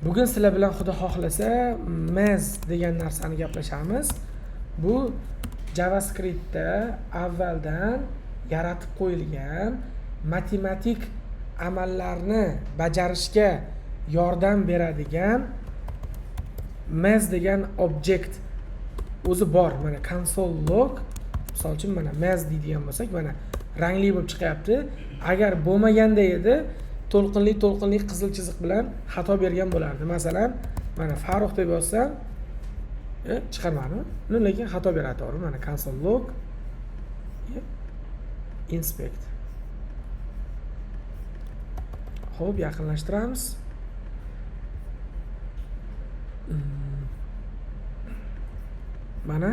Bugun sizlar bilan Xudo xohlasa math degan narsani gaplashamiz. Bu JavaScriptda avvaldan yaratib qo'yilgan matematik amallarni bajarishga yordam beradigan math degan objekt o'zi bor. Mana console log, misol uchun mana math deydigan bo'lsak, mana rangli bo'lib chiqyapti. Agar bo'lmaganda edi, to'lqinli qizil chiziq bilan xato bergan bo'lardi. Masalan, mana Farruh deb yozsam, chiqarmadimi? Lekin xato beradi, to'g'ri? Mana console log inspect. Xo'p, yaqinlashtiramiz. Mana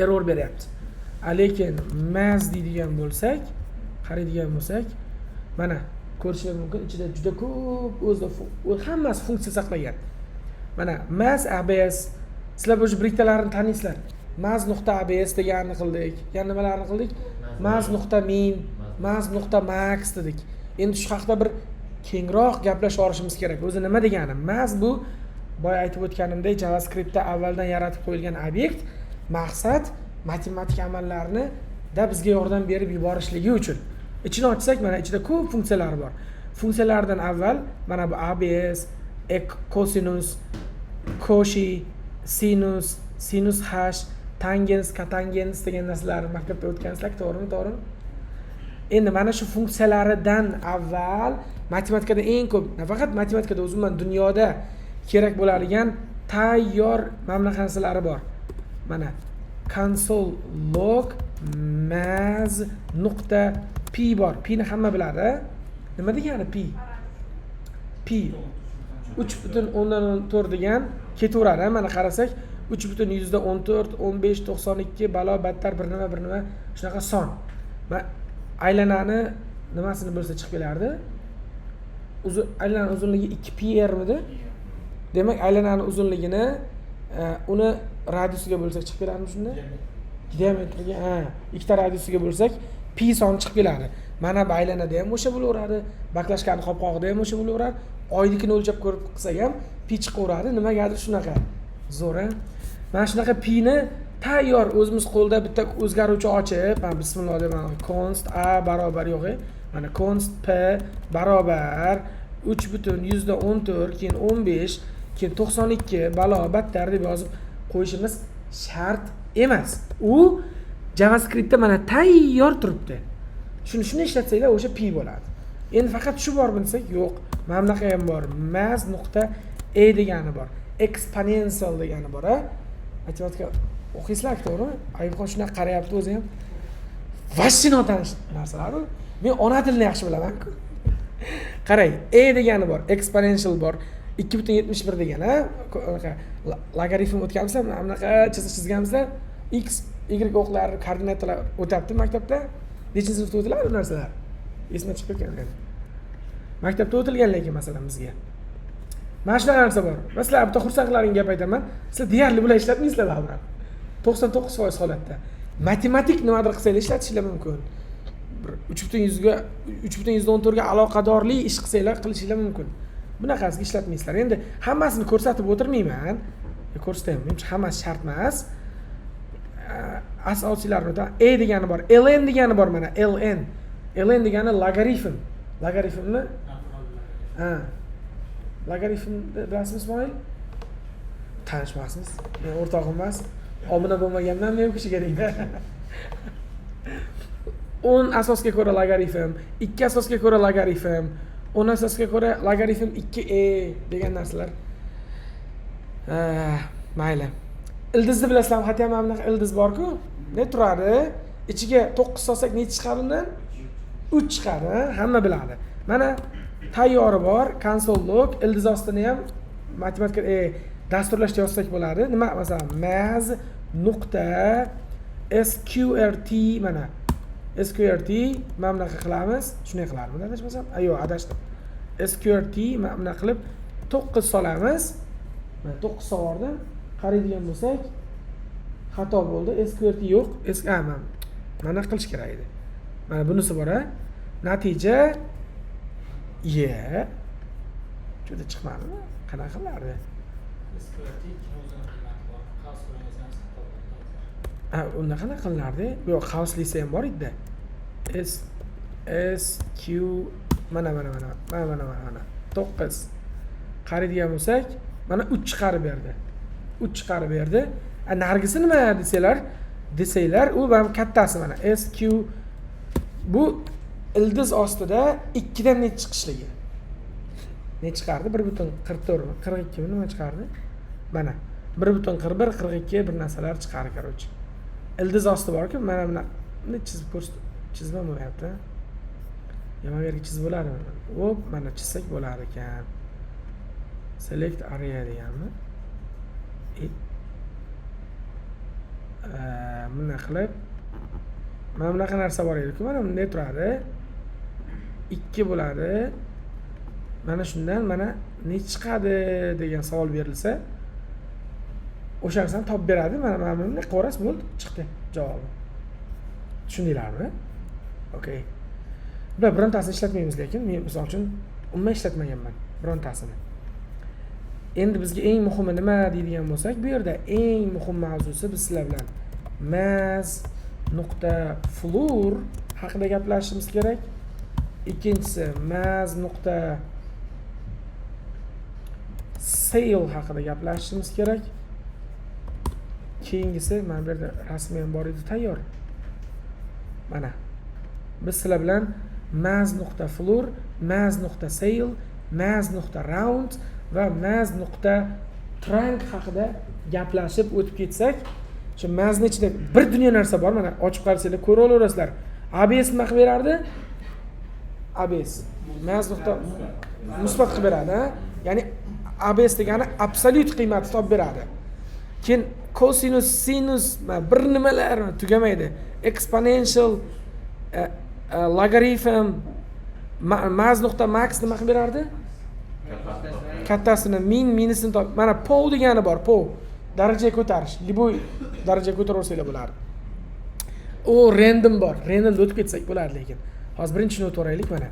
error beryapti. Lekin math deydigan bo'lsak, qaraydigan bo'lsak, mana ko'rishingiz mumkin, ichida juda ko'p o'zida hammasi funksiya saqlagan. Mana math abs, sizlar bu biriktalarni taniysizlar. math.abs deganini qildik. Yana nimalarni qildik? math.min, math.max dedik. Endi shu haqida bir kengroq gaplashib olishimiz kerak. O'zi nima degani? Math bu boya aytib o'tganimdek JavaScriptda avvaldan yaratib qo'yilgan obyekt, maqsad matematik amallarni da bizga yordam berib yuborishligi uchun. Ichini ochsak, mana ichida ko'p funksiyalar bor. Funksiyalardan avval mana bu abs, cosinus, coshi, sinus, sinus hash, tangens, cotangens degan narsalarni maktabda o'tgansizlar, to'g'rimi? To'g'rimi? Endi mana shu funksiyalaridan avval matematikada eng ko'p, nafaqat matematikada, o'zumuman dunyoda kerak bo'ladigan tayyor mana bunaqa narsalari bor. Mana console log math.p bor. P ni hamma biladi. Nima degani P? P 3.14 degan ketaveradi. Mana qarasak 3.14, 15, 92 balo battar bir nima shunaqa son. Aylanani nimasini bo'lsa chiqib kelardi. Aylana uzunligi 2πr midi? Demak, aylanani uzunligini uni radiusiga bo'lsak chiqib keladimi shunda? Diametriga, ikkita radiusiga bo'lsak pi soni chiqib keladi. Mana bu aylanada ham o'sha bo'laveradi, baklashkani qopqog'ida ham o'sha bo'laveradi. Oynikini o'lchab ko'rib qilsak ham pi chiqaveradi. Nimagadir shunaqa. Zo'r-a? Mana shunaqa pi ni tayyor o'zimiz qo'lda bitta o'zgaruvchi ochib, mana bismillah deb const a barobar yo'q-e. Mana const p barobar 3.14 keyin 15 keyin 92 balo battar deb yozib qo'yishimiz shart emas. U JavaScriptda mana tayyor turibdi. Shuni ishlatsanglar o'sha pi bo'ladi. Endi faqat shu bormi desak, yo'q. Mana bunaqa ham bor. math.e degani bor. Exponential degani bor, a? Matematika o'qiysizlar, to'g'rimi? Ayibxon shunaqa qarayapti o'zi ham. Vashchi notanish narsalar. Men ona tilni yaxshi bilaman-ku. Qarang, e degani bor, exponential bor, 2.71 degan, ha? Logaritm o'tganmizlar, mana bunaqa chizganmizlar. X, y o'qlari, koordinatalar o'tapti maktabda. Nechinchi sinfda o'tiladi bu narsalar? Esimdan chiqib ketgan. Maktabda o'tilgan lekin masalan bizga. Mana shunaqa narsa bor. Masalan, bitta xursandlaring gap aytaman. Sizlar deyarli bular ishlatmaysizlar baribir. 99% holatda. Matematik nimadir qilsanglar ishlatishingiz mumkin. 3.14 ga aloqadorli ish qilsanglar qilishingiz mumkin. Bunaqasiga ishlatmaysizlar. Endi hammasini ko'rsatib o'tirmayman. Ko'rsataman. Menimcha hammasi shart emas. Asosiylarni o'ta e degani bor, ln degani bor mana, ln. Ln degani logaritm. Logaritmni? Logaritm bilasizmi Ismoil? Tanishmasmiz. Men o'rtog'im emas. Obuna bo'lmaganman men o'qishga kerak-da. 10 asosga ko'ra logaritm, 2 asosga ko'ra logaritm, 10 asosga ko'ra logaritm 2e degan narsalar. Mayli. Ildizni bilasizlarmi? Hatto ham bunaqa ildiz bor-ku. Ne turadi? Ichiga 9 solsak necha chiqadi undan? 3 chiqadi, hamma biladi. Mana tayyori bor, console log, ildiz ostini ham matematika dasturlashda yozsak bo'ladi. Nima? Masalan, math.sqrt mana sqrt mana bunaqa qilamiz. Shunday qilarmiz, adashmasam? Yo'q, adashdim. sqrt mana bunaqa qilib 9 solamiz. Mana 9 savordan qaraydigan bo'lsak, xato bo'ldi. sqrt yo'q. Mana qilish kerak edi. Mana bunisi bor-a. Natija juda chiqmadimi? Qanaqa qilardi? Unda qanaqa qilinardi? Yo'q, xavflisi ham bor edi. S Q mana 9 qaraydigan bo'lsak, mana 3 chiqarib berdi. 3 chiqarib berdi. Nargisi nima desanglar, u ham kattasi mana S Q bu ildiz ostida 2 dan net chiqishligi. Ne chiqardi? 1.44 mi? 42 mi nima chiqardi? Mana 1.41 42 bir narsalar chiqardi, короче. Ildiz osti bor-ku, mana buni chizib bo'lmayapti. Yana yerga chizib bo'ladimi? Hop, mana chizsak bo'lar ekan. Select area deganmi? Buni qilib mana bunaqa narsa bor edi-ku, mana bunday turadi. 2 bo'ladi. Mana shundan mana ne chiqadi degan savol berilsa, o'shanisini topib beradi. Mana buni qo'rasiz, bo'ldi, chiqdi javobi. Tushundinglarmi? Okay. Bular birontasini ishlatmaymiz, lekin men misol uchun umuman ishlatmaganman birontasini. Endi bizga eng muhimi nima deydigan bo'lsak, bu yerda eng muhim mavzusi biz sizlar bilan mass.floor haqida gaplashishimiz kerak. Ikkinchisi mass.sale haqida gaplashishimiz kerak. Keyingisi mana bu yerda rasmi ham bor edi, tayyor. Mana biz sizlar bilan mass.floor, mass.sale, mass.round va mass.trunk haqida gaplashib o'tib ketsak, shu massning ichida bir dunyo narsa bor. Mana ochib qarasanglar ko'ra olasizlar. ABS nima qilib berardi? ABS musbat qilib beradi, ha? Ya'ni ABS degani absolyut qiymatni topib beradi. Keyin cosinus, sinus bir nimalar tugamaydi. Exponential, logaritm, mass.max nima qilib berardi? Kattasini, minusini topib. Mana pol degani bor, pol. Darajaga ko'tarish, liboy darajaga ko'taraversanglar bo'lardi. O random bor. Randomda o'tib ketsak bo'lardi, lekin hozir birinchini o'tib o'raylik. Mana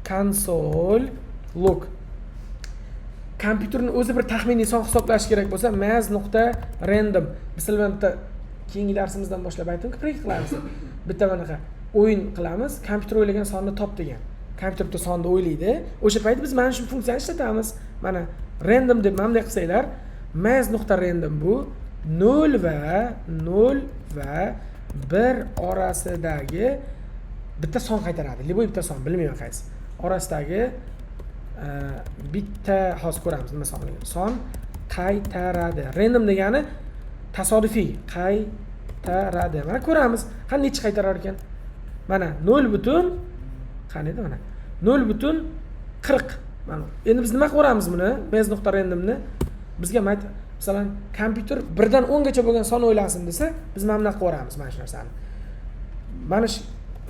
console log. Kompyuterning o'zi bir taxminiy son hisoblash kerak bo'lsa, mass.random. Masalan, bitta keyingi darsimizdan boshlab aytdim, proyekt qilamiz. Bitta manaqa o'yin qilamiz, kompyuter o'ylagan sonni top degan. Kompyuter bitta sonni o'ylaydi. O'sha payt biz mana shu funksiyani ishlatamiz. Mana random deb bunday qilsanglar, mass.random bu 0 va 1 orasidagi bitta son qaytaradi. Liboy bitta son, bilmayman qaysi. Orasidagi bitta hozir ko'ramiz nima sonligini. Son qaytaradi. Random degani tasodifiy, qaytaradi. Mana ko'ramiz, qanday necha qaytarar ekan. Mana 0 butun qanday edi mana? 0.40. Mana endi biz nima ko'ramiz buni? mass.randomni bizga masalan kompyuter 1 dan 10 gacha bo'lgan son o'ylasin desa, biz mana bunaqa ko'ramiz mana shu narsani. Mana shu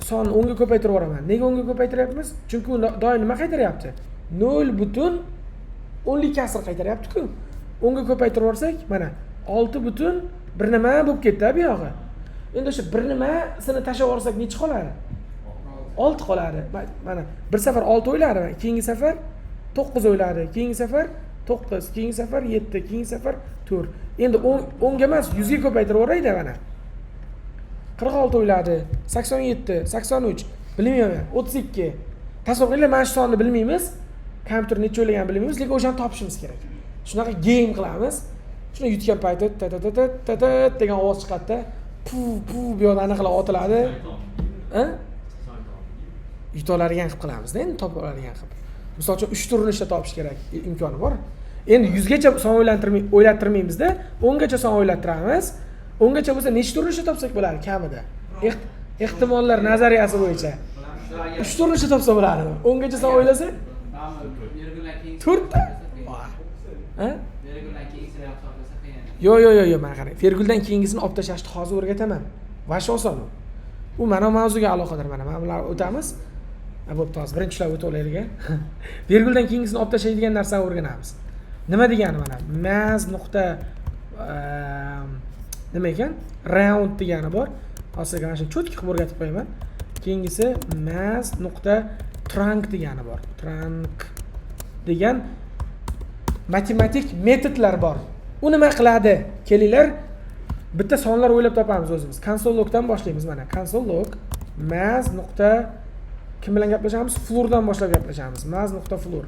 sonni 10 ga ko'paytirib yuboraman. Nega 10 ga ko'paytiryapmiz? Chunki u doim nima qaytaryapti? 0.10 kasr qaytaryapti-ku. 10 ga ko'paytirib yuborsak, mana 6.1 nima bo'lib ketdi bu yog'i. Endi o'sha 1 nimasini tashlab yuborsak necha qoladi? 6 qoladi. Mana bir safar 6 o'yladi, keyingi safar 9 o'yladi, keyingi safar 9, keyingi safar 7, keyingi safar 4. Endi 10 ga emas, 100 ga ko'paytirib yuboraydi mana. 46 o'yladi, 87, 83, bilmayman, 32. Tasavvur qilinglar, mana shu sonni bilmaymiz. Kompyuter necha o'ylaganini bilmaymiz, lekin o'shani topishimiz kerak. Shunaqa game qilamiz. Shuni yutgan payti degan ovoz chiqadi-da, pu bu yoqda anaqa qilib otiladi. Ha? Yutoladigan qilib qilamiz-da, endi topib oladigan qilib. Misol uchun 3 turni ishlab topish kerak imkoni bor. Endi 100 gacha son o'ylattirmaymiz-da, 10 gacha son o'ylattiramiz. 10 gacha bo'lsa nechta turni ishlab topsak bo'ladi kamida? Ehtimollar nazariyasi bo'yicha 3 turni ishlab topsa bo'ladi. 10 gacha son o'ylasa 4 ta. Ha? Yo, mana qarang. Virguldan keyingisini olib tashlashni hozir o'rgataman. Vash oson u. U mana mavzuga aloqador mana. Mana bular o'tamiz. Bo'pti, hozir birinchilar o'tib olaylik. Virguldan keyingisini olib tashlaydigan narsani o'rganamiz. Nima degani mana? Mass nuqta nima ekan? Round degani bor. Hozir mana shuni cho'tki qilib o'rgatib qo'yaman. Keyingisi mass nuqta trunk degani bor. Trunk degan matematik metodlar bor. U nima qiladi? Kelinglar, bitta sonlar o'ylab topamiz o'zimiz. Console logdan boshlaymiz mana. Console log math nuqta kim bilan gaplashamiz? Floordan boshlab gaplashamiz. Math.floor.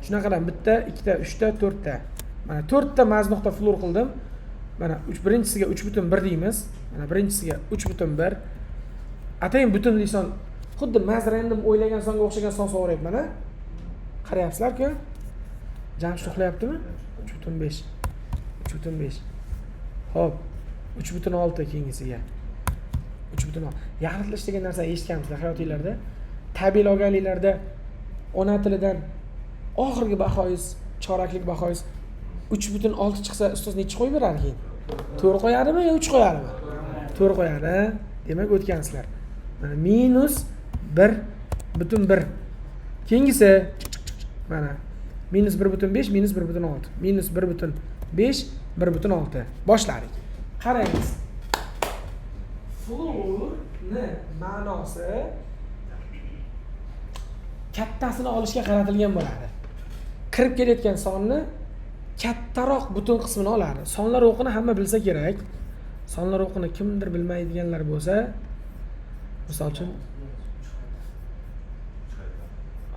Shunaqadan bitta, ikkita, uchta, to'rtta. Mana 4 ta math.floor qildim. Mana birinchisiga 3.1 deymiz. Mana birinchisiga 3.1. Atayin butunli son xuddi math random o'ylagan songa o'xshagan son so'rayapman, ha? Qarayapsizlar-ku? Jamshid uxlayaptimi? 3.5. 3.5. Xo'p. 3.6 keyingisiga. 3.6. Yaxlitlash degan narsani eshitganmizlar hayotingizda. Tabiiy olganliklarda ona tilidan oxirgi bahoyingiz, choraklik bahoyingiz 3.6 chiqsa, ustoz necha qo'yib beradi keyin? 4 qo'yadimi yo 3 qo'yadimi? 4 qo'yadi. Demak, o'tgansizlar. Mana -1.1. Keyingisi mana -1.5, -1.6, -1.5, 1.6. Boshladik. Qaraymiz. Floorni ma'nosi kattasini olishga qaratilgan bo'ladi. Kirib kelayotgan sonni kattaroq butun qismini oladi. Sonlar o'qini hamma bilsa kerak. Sonlar o'qini kimdir bilmaydiganlar bo'lsa, misol uchun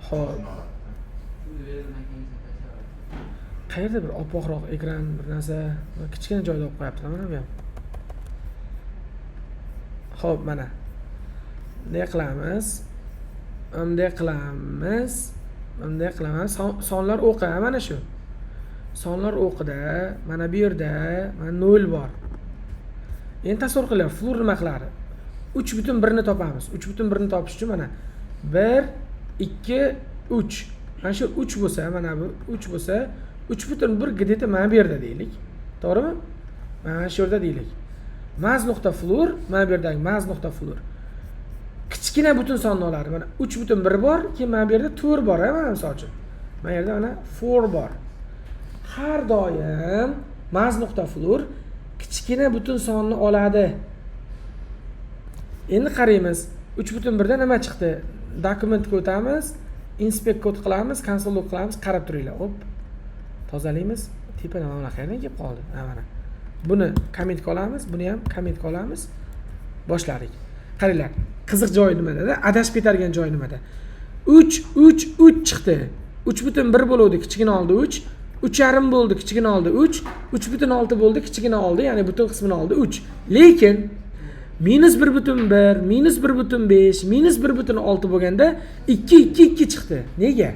xo'p. Qayerda bir oppoqroq ekran bir narsa, kichkina joyda olib qo'yaptilar mana bu ham. Xo'p, mana. Bunday qilamiz. Sonlar o'qi mana shu. Sonlar o'qida mana bu yerda mana 0 bor. Endi tasavvur qiling, floor nima qiladi? 3.1 ni topamiz. 3.1 ni topish uchun mana 1 2 3. Mana shu 3 bo'lsa, mana bu 3 bo'lsa, 3.1 где-то mana bu yerda deylik. To'g'rimi? Mana shu yerda deylik. Math.floor, mana bu yerdagi math.floor. Kichkina butun sonni oladi. Mana 3.1 bor, keyin mana bu yerda 4 bor, mana misol uchun. Mana yerda mana 4 bor. Har doim math.floor kichkina butun sonni oladi. Endi qaraymiz. 3.1 dan nima chiqdi? Dokumentga o'tamiz, inspect kod qilamiz, console log qilamiz, qarab turinglar. Hop. Tozalaymiz. Tepa nima bilan qayerdan kelib qoldi? Mana. Buni kommentga olamiz, buni ham kommentga olamiz. Boshladik. Qaranglar. Qiziq joyi nimada? Adashib ketadigan joyi nimada? 3 chiqdi. 3.1 bo'ldi, kichkina oldi 3. 3.5 bo'ldi, kichkina oldi 3. 3.6 bo'ldi, kichkina oldi, ya'ni butun qismini oldi 3. Lekin -1.1, -1.5, -1.6 bo'lganda 2 chiqdi. Nega?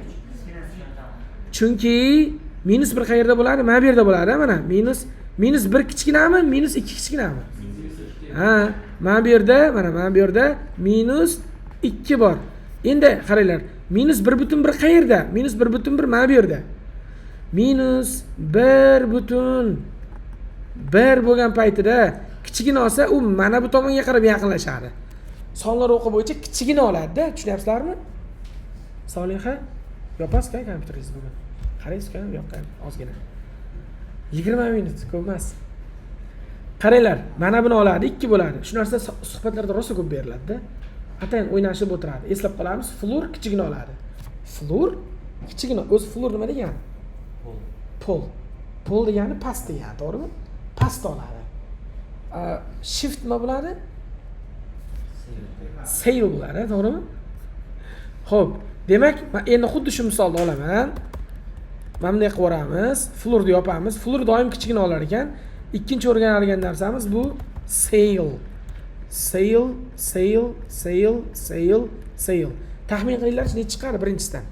Chunki -1 qayerda bo'ladi? Mana bu yerda bo'ladi, mana. -1 kichkinami, -2 kichkinami? Ha, mana bu yerda, mana bu yerda -2 bor. Endi qaranglar, -1.1 qayerda? -1.1 mana bu yerda. -1.1 bo'lgan paytida kichkina olsa, u mana bu tomonga qarab yaqinlashadi. Sonlar o'qi bo'yicha kichkina oladi-da, tushunyapsizlarmi? Soliha, yopasiz-ku kompyuteringiz bugun. Qaraysiz-ku, yoqqan ozgina. 20 minut, ko'p emas. Qaranglar, mana buni oladi, 2 bo'ladi. Shu narsa suhbatlarda rosa ko'p beriladi-da. Atayin o'ynashib o'tiradi. Eslab qolamiz, floor kichkina oladi. Floor kichkina, o'z floor nima degani? Pol degani past degani, to'g'rimi? Past oladi. Shift nima bo'ladi? Sail bo'ladi, to'g'rimi? Xo'p, demak, men endi xuddi shu misolni olaman. Mana bunday qilib o'ramiz, floorni yopamiz. Floor doim kichkina olar ekan. Ikkinchi o'rganadigan narsamiz bu sail. Sail. Taxmin qilinglar, necha chiqadi birinchisidan?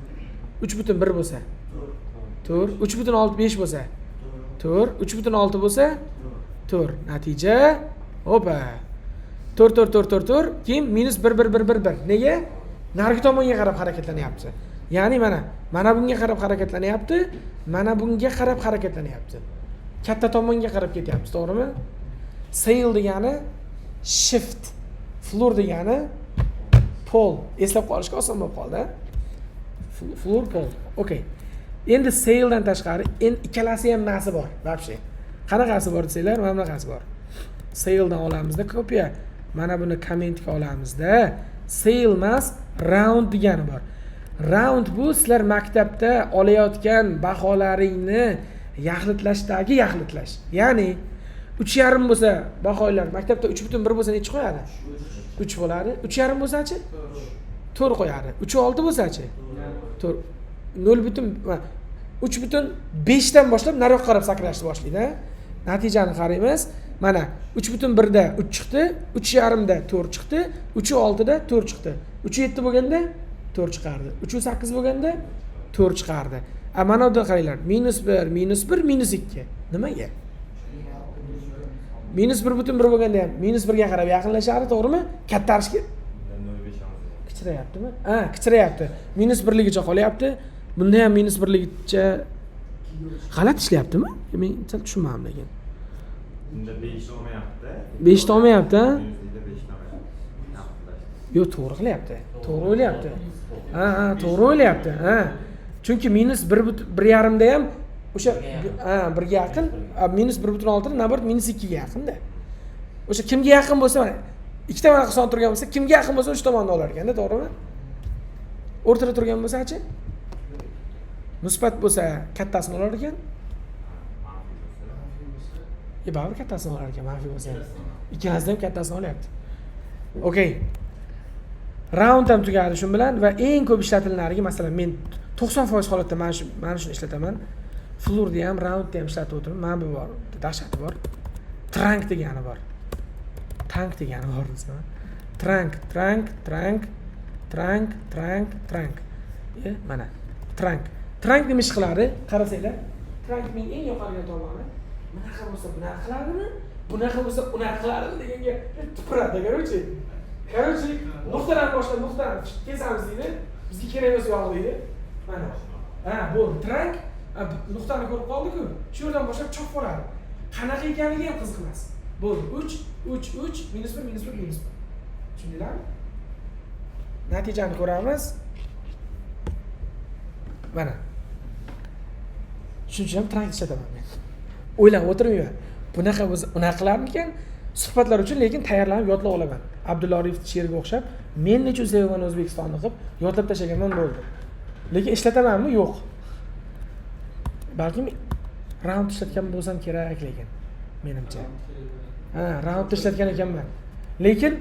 3.1 bo'lsa. 4, 3.65 bo'lsa. 4, 3.6 bo'lsa. 4. Natija hopa. 4. Keyin -1. Nega? Narigi tomonga qarab harakatlanyapti. Ya'ni mana bunga qarab harakatlanyapti, mana bunga qarab harakatlanyapti. Katta tomonga qarab ketyapti, to'g'rimi? Sail degani shift, floor degani pole. Eslab qolishga oson bo'lib qoldi. Floor, pole. Okay. Endi saildan tashqari endi ikkalasi ham nasi bor, вообще. Qanaqasi bor desanglar, mana bunaqasi bor. Saildan olamizda kopiya. Mana buni kommentga olamizda. Sail emas, round degani bor. Round bu sizlar maktabda olayotgan baholaringni yaxlitlashdagi yaxlitlash. Ya'ni 3,5 bo'lsa, bahoylar maktabda 3,1 bo'lsa necha qo'yadi? 3 bo'ladi. 3,5 bo'lsa-chi? 4 qo'yadi. 3,6 bo'lsa-chi? 4. 3,5 dan boshlab nariyoqqa qarab sakrashni boshlaydi. Natijani qaraymiz. Mana 3,1 da 3 chiqdi, 3,5 da 4 chiqdi, 3,6 da 4 chiqdi. 3,7 bo'lganda 4 chiqardi. 3,8 bo'lganda 4 chiqardi. Mana bunda qaranglar. -1, -1, -2. Nimaga? -1,1 bo'lganda ham -1 ga qarab yaqinlashardi, to'g'rimi? Kattarishga kichrayaptimi? Ha, kichrayapti. -1ligicha qolyapti. Bunda ham -1ligicha g'alati ishlayaptimi? Men sal tushunmadim lekin. Bunda 5 olmayapti. 5 ta olmayapti, ha? 5 ta olmayapti. Yo'q, to'g'ri qilyapti. To'g'ri o'ylayapti. Ha, to'g'ri o'ylayapti. Ha. Chunki -1,5 da ham o'sha 1 ga yaqin, -1,6 naborat -2 ga yaqin-da. O'sha kimga yaqin bo'lsa, mana ikkita mana son turgan bo'lsa, kimga yaqin bo'lsa o'sha tomonni olar ekan-da, to'g'rimi? O'rtada turgan bo'lsa-chi? Musbat bo'lsa, kattasini olar ekan. Baribir kattasini olar ekan, manfiy bo'lsa. Ikkalasidan ham kattasini olyapti. Okey. Round ham tugadi shu bilan va eng ko'p ishlatilinarligi, masalan, men 90% holatda mana shuni ishlataman. Floorda ham, roundda ham ishlatib o'tiraman. Mana bu bor, dahshati bor. Trunk degani bor. Tank degani bor bizda. Trunk. Mana trunk. Trunk nima ish qiladi? Qarasanglar, trunkning eng yoqadigan tomoni bunaqa bo'lsa bunaqa qiladimi? Bunaqa bo'lsa unaqa qiladimi deganga tupuradi, короче. Nuqtadan boshlab nuqtadan kesamiz deydi. Bizga kerak emas yo'q deydi. Mana. Ha, bu trunk nuqtani ko'rib qoldik-ku. Shu yerdan boshlab chop bo'ladi. Qanaqa ekanligi ham qiziq emas. Bo'ldi. 3, -1. Tushundinglarmi? Natijani ko'ramiz. Mana. Shuning uchun ham trunk ishlataman men. O'ylab o'tirmayman. Bunaqa bo'lsa, unaqa qilarmikan? Suhbatlar uchun lekin tayyorlanib yodlab olaman. Abdulla Oripov she'riga o'xshab, men nechun sevaman O'zbekistonni qilib yodlab tashlaganman bo'ldi. Lekin ishlatamanmi? Yo'q. Balki round ishlatgan bo'lsam kerak lekin menimcha. Ha, round ishlatgan ekanman. Lekin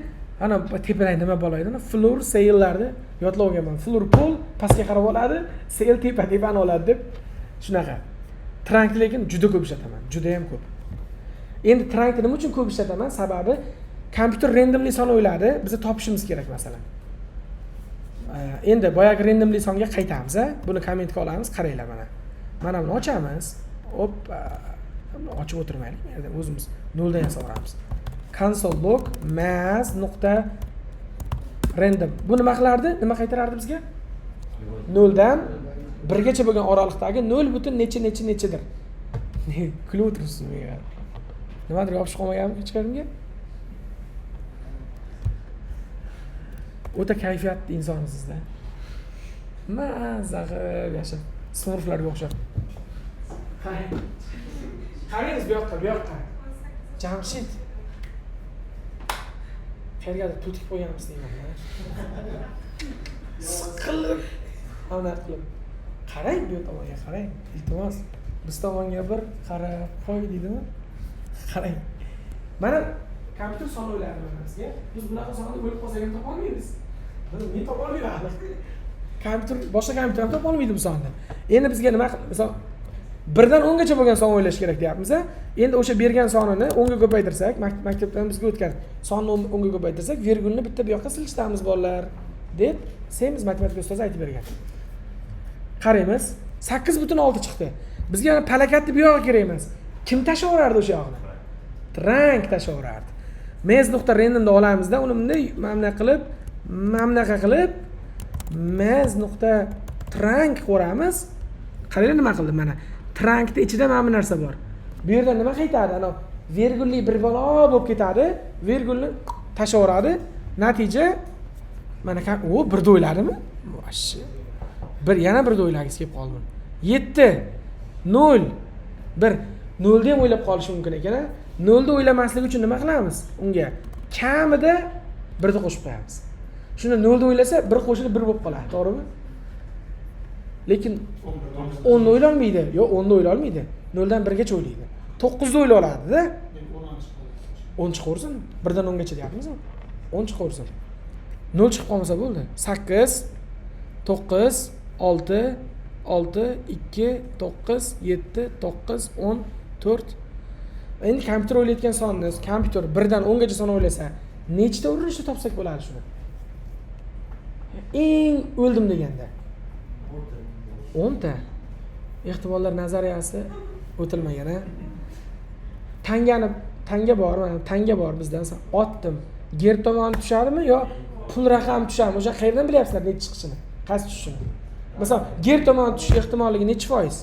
ana tepadan nima bo'laydi? Floor sale'larni yodlab olganman. Floor pool pastga qarab oladi, sale tepani oladi deb shunaqa. Trunk lekin juda ko'p ishlataman, juda ham ko'p. Endi trunkni nima uchun ko'p ishlataman? Sababi kompyuter randomly son o'yladi, biz topishimiz kerak masalan. Endi boyagi randomly songa qaytamiz, buni kommentga olamiz, qaranglar mana. Mana buni ochamiz. Hop, ochib o'tirmaylik, o'zimiz noldan yasaveramiz. Console log math.random. Bu nima qilardi? Nima qaytarardi bizga? 0 dan 1 gacha bo'lgan oraliqdagi 0 butun nechadir. Kulib o'tiribsiz menga. Nimadir yopishib qolmaganmi ichkarimga? O'ta kayfiyatli insonsizda. Mazza qilib yashab, smurflarga o'xshab. Qaraymiz bu yoqqa. Jamshid. Qayergadir tutik qo'yganmiz deyman. Siqilib, ana qilib. Qarang bu tomonga, qarang. Iltimos, biz tomonga bir qarab qo'y deydimi? Qarang. Mana kompyuter soni o'yladi mana bizga. Biz bunaqa sonni o'ylab qolsak ham topa olmaymiz. Men topa olmayman. Boshqa kompyuter ham topa olmaydi bu sonni. Endi bizga nima, misol 1 dan 10 gacha bo'lgan son o'ylash kerak deyapmiz. Endi o'sha bergan sonini 10 ga ko'paytirsak, maktabdan bizga o'tgan sonni 10 ga ko'paytirsak, virgulni bitta bu yoqqa silishtiramiz bolalar deb Semiz matematika ustozi aytib bergan. Qaraymiz, 8,6 chiqdi. Bizga mana palakatni bu yog'i kerak emas. Kim tashaverardi o'sha yog'ni? Trunk tashaverardi. Mez.randomda olamizda, uni bunday mamna qilib mez.trunk qo'ramiz. Qaranglar nima qildim mana. Trunkning ichida mana bu narsa bor. Bu yerda nima qaytadi? Ana virgulli bir balo bo'lib ketadi. Virgulni tashaveradi. Natija mana birda o'yladimi? Voshshi. Yana birda o'ylagisi kelib qoldim. 7 0 1 0 da ham o'ylab qolish mumkin ekan. 0 da o'ylamaslik uchun nima qilamiz? Unga kamida 1 da qo'shib qo'yamiz. Shuni 0 da o'ylasa 1 qo'shilib 1 bo'lib qoladi, to'g'rimi? Lekin 10 da o'yla olmaydi. Yo'q, 10 da o'yla olmaydi. 0 dan 1 gacha o'ylaydi. 9 da o'ylab oladi-da. 10 chiqaversin. 1 dan 10 gacha deyapmizmi? 10 chiqaversin. 0 chiqib qolmasa bo'ldi. 8 9 6 6 2 9 7 9 10 4. Endi kompyuter o'ylayotgan sonni, kompyuter 1 dan 10 gacha son o'ylasa, nechta urinishda topsak bo'ladi shuni? Eng o'ldim deganda 10 ta. Ehtimollar nazariyasi o'tilmagan a. Tanga bor, mana tanga bor bizda. Otdim. Ger tomoni tushadimi yo pul raqami tushadimi? O'sha qayerdan bilyapsizlar nechta chiqishini? Qaysi tushishini? Masalan, ger tomoni tushish ehtimolligi necha foiz?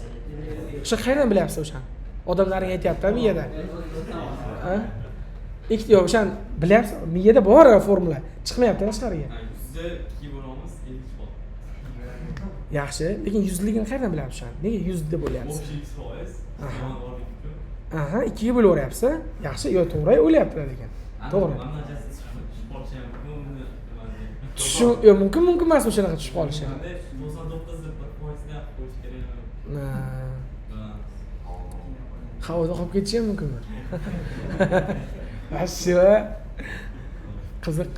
O'sha qayerdan bilyapsiz o'shani? Odamlaring aytayapti miyada. Ha? Ikkita yo'q, o'shani bilyapsiz? Miyada bor formula. Chiqmayapti tashqariga. Yaxshi, lekin 100ligini qayerdan bilyapsiz o'shani? Nega 100 deb bo'lyapsiz? Aha, 2 ga bo'laveryapsiz. Yaxshi, yo to'g'ri o'ylayaptilar ekan. To'g'ri. Shu mumkin emas o'shanaqa tushib qolishi. 99 deb bir foizga qo'yish kerak. Havoda qolib ketishi ham mumkinmi? Asho. Qiziq.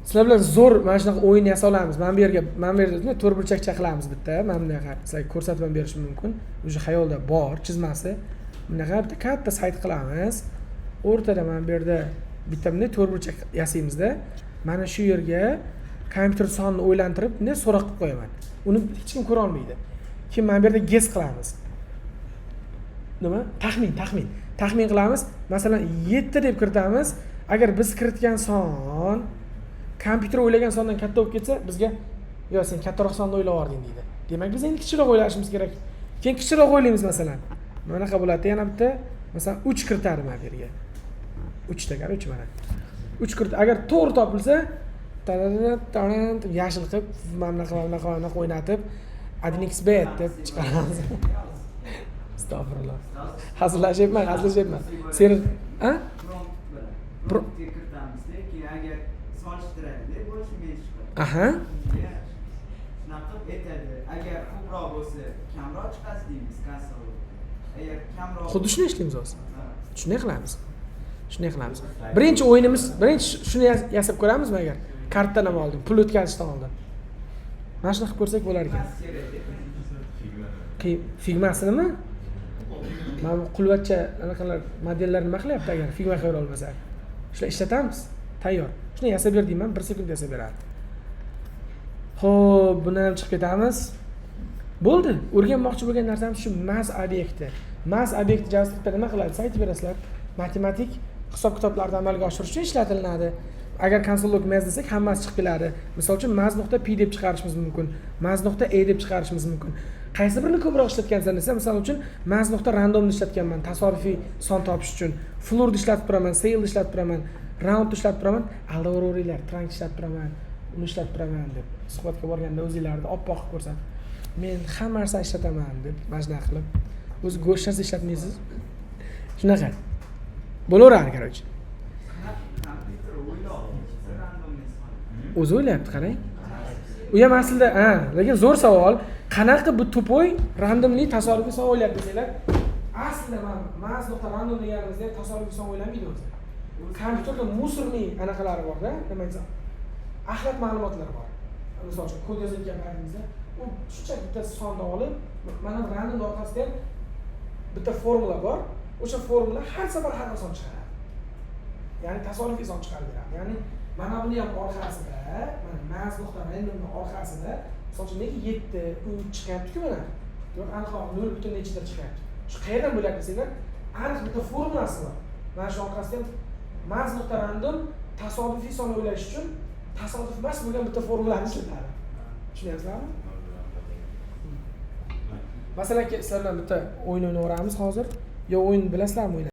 Sizlar bilan zo'r mana shunaqa o'yin yasa olamiz. Mana bu yerda to'rtburchakcha qilamiz bitta. Mana bunaqa sizlarga ko'rsatib ham berishim mumkin. O'sha xayolda bor chizmasi. Bunaqa bitta katta sayt qilamiz. O'rtada mana bu yerda bitta bunday to'rtburchak yasaymizda. Mana shu yerga kompyuter sonini o'ylantirib, bunday so'roq qilib qo'yaman. Uni hech kim ko'ra olmaydi. Keyin mana bu yerda guess qilamiz. Nima? Taxmin qilamiz. Masalan, 7 deb kiritamiz. Agar biz kiritgan son kompyuter o'ylagan sondan katta bo'lib ketsa, bizga "Yo, sen kattaroq sonni o'ylab yording" deydi. Demak, biz endi kichikroq o'ylashimiz kerak. Keyin kichikroq o'ylaymiz masalan. Bunaqa bo'ladi. Yana bitta, masalan, 3 kiritadi mana bu yerga. 3 tagar 3 mana. 3 kirit. Agar to'g'ri topilsa, yashil qilib, mana bunaqa o'ynatib, adnxbet deb chiqaramiz. Astagfirullah. Hazillashyapman. Sen, ha? Agar solishtiradi, bo'lishi men chiqadi. Aha. Shunaqa aytadi. Agar ko'proq bo'lsa, kamroq chiqadi deymiz, kassalo. Agar kamroq Xuddi shuni ishlaymiz o'zi. Shunday qilamiz. Birinchi o'yinimiz, shuni yasab ko'ramizmi agar kartadan oldin, pul o'tkazishdan oldin. Mana shuni qilib ko'rsak bo'lar ekan. Figmasinimi? Mana bu qulvatcha anaqalar modellar nima qilyapti agar figma qilib olmasa? Shular ishlatamiz. Tayyor. Shuni yasab ber deyman, 1 sekund yasab beradi. Xo'p, buni ham chiqib ketamiz. Bo'ldi. O'rganmoqchi bo'lgan narsamiz shu mass obyekti. Mass obyekti JavaScriptda nima qiladi? Sayt berasizlar. Matematik hisob-kitoblarni amalga oshirish uchun ishlatiladi. Agar console.log mass desak, hammasi chiqib keladi. Misol uchun mass.p deb chiqarishimiz mumkin, mass.e deb chiqarishimiz mumkin. Qaysi birini ko'proq ishlatgansan desa, misol uchun mass.randomni ishlatganman, tasodifiy son topish uchun. Floor ishlatib turaman, sale ishlatib turaman, round ishlatib turaman, aldaveringlar, trunk ishlatib turaman, uni ishlatib turaman deb suhbatga borganda o'zingizlarni oppoq qilib ko'rsatib, men hamma narsani ishlataman deb majna qilib, o'zi go'sht narsa ishlatmaysiz. Shunaqa. Bo'laveradi, короче. O'zi o'ylayapti, qarang. U ham aslida, lekin zo'r savol. Qanaqa bu to'poy randomli tasodifiy son o'ylayapti desanglar, aslida mass.random deganimizda ham tasodifiy son o'ylamaydi o'zi. Kompyuterda musorli anaqalari bor-da, nima desam, axlat ma'lumotlar bor. Misol uchun kod yozayotgan paytimizda u shunchaki bitta sonni olib, mana random orqasida ham bitta formula bor. O'sha formula har safar har xil son chiqaradi. Ya'ni tasodifiy son chiqarib beradi. Ya'ni mana buni ham orqasida, mana mass.randomning orqasida, misol uchun nega 7, 3 chiqyapti-ku mana? Yo'q, aniqroq 0 butun nechadir chiqyapti. Shu qayerdan bo'lyapti desanglar, aniq bitta formulasi bor. Mana shu orqasida ham mass.random tasodifiy son o'ylash uchun tasodif emas bo'lgan bitta formulani ishlatadi. Tushunyapsizlarmi? Masalan, sizlar bilan bitta o'yin o'ynaveramiz hozir. Yo o'yin bilasizlarmi o'yin?